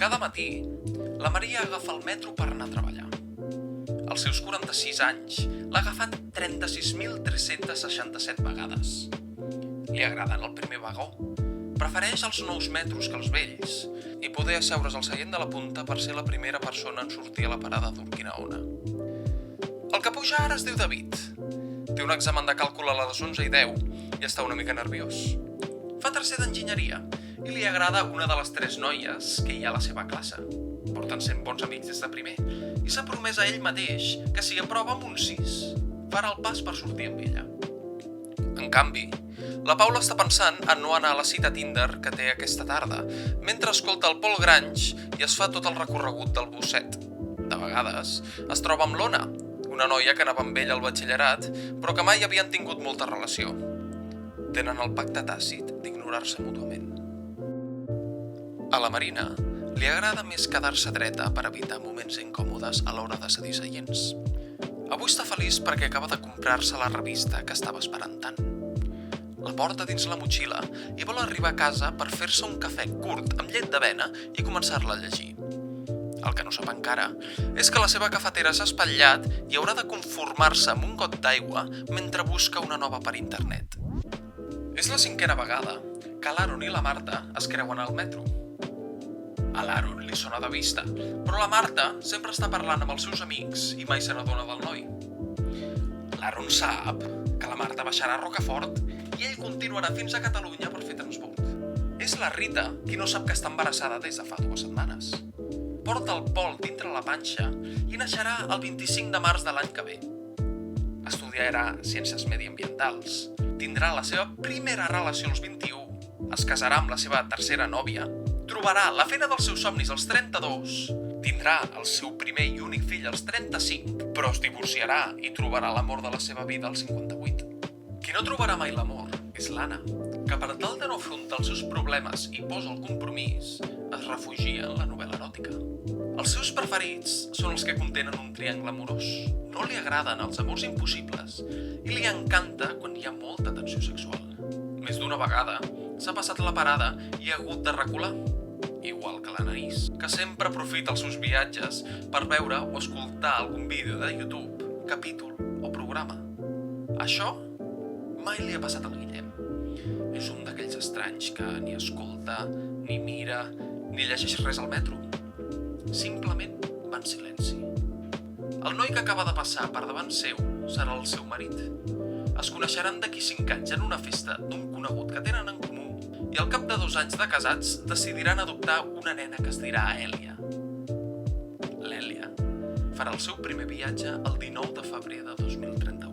Cada matí, la Maria agafa el metro per anar a treballar. Als seus 46 anys, l'ha agafat 36.367 vegades. Li agraden el primer vagó. Prefereix els nous metros que els vells i poder asseure's al seient de la punta per ser la primera persona en sortir a la parada d'Urquinaona. El que puja ara es diu David. Té un examen de càlcul a les 11:10 i està una mica nerviós. Fa tercer d'enginyeria i li agrada una de les 3 noies que hi ha a la seva classe. Porten sent bons amics des de primer i s'ha promès a ell mateix que si aprova amb un 6, farà el pas per sortir amb ella. En canvi, la Paula està pensant en no anar a la cita Tinder que té aquesta tarda, mentre escolta el Paul Grange i es fa tot el recorregut del busset. De vegades, es troba amb l'Ona, una noia que anava amb ell al batxillerat, però que mai havien tingut molta relació. Tenen el pacte tàcit d'ignorar-se mútuament. A la Marina li agrada més quedar-se dreta per evitar moments incòmodes a l'hora de cedir seients. Avui està feliç perquè acaba de comprar-se la revista que estava esperant tant. La porta dins la motxilla i vol arribar a casa per fer-se un cafè curt amb llet d'avena i començar-la a llegir. El que no sap encara és que la seva cafetera s'ha espatllat i haurà de conformar-se amb un got d'aigua mentre busca una nova per internet. És la 5a vegada que l'Aaron i la Marta es creuen al metro. A l'Aaron li sona de vista, però la Marta sempre està parlant amb els seus amics i mai se n'adona del noi. L'Aaron sap que la Marta baixarà a Rocafort i ell continuarà fins a Catalunya per fer transport. És la Rita qui no sap que està embarassada des de fa 2 setmanes. Porta el Pol dintre la panxa i naixerà el 25 de març de l'any que ve. Estudiarà Ciències Mediambientals, tindrà la seva primera relació als 21, es casarà amb la seva tercera nòvia, trobarà la feina dels seus somnis als 32, tindrà el seu primer i únic fill als 35, però es divorciarà i trobarà l'amor de la seva vida als 58. Qui no trobarà mai l'amor és l'Anna, que per tal de no afrontar els seus problemes i posa el compromís, es refugia en la novel·la eròtica. Els seus preferits són els que contenen un triangle amorós. No li agraden els amors impossibles i li encanta quan hi ha molta tensió sexual. Més d'una vegada s'ha passat la parada i ha hagut de recular, igual que l'Anaïs, que sempre aprofita els seus viatges per veure o escoltar algun vídeo de YouTube, capítol o programa. Això mai li ha passat al Guillem. És un d'aquells estranys que ni escolta, ni mira, ni llegeix res al metro. Simplement va en silenci. El noi que acaba de passar per davant seu serà el seu marit. Es coneixeran d'aquí 5 anys en una festa d'un conegut que tenen en comú i al cap de 2 anys de casats decidiran adoptar una nena que es dirà Èlia. L'Èlia farà el seu primer viatge el 19 de febrer de 2031.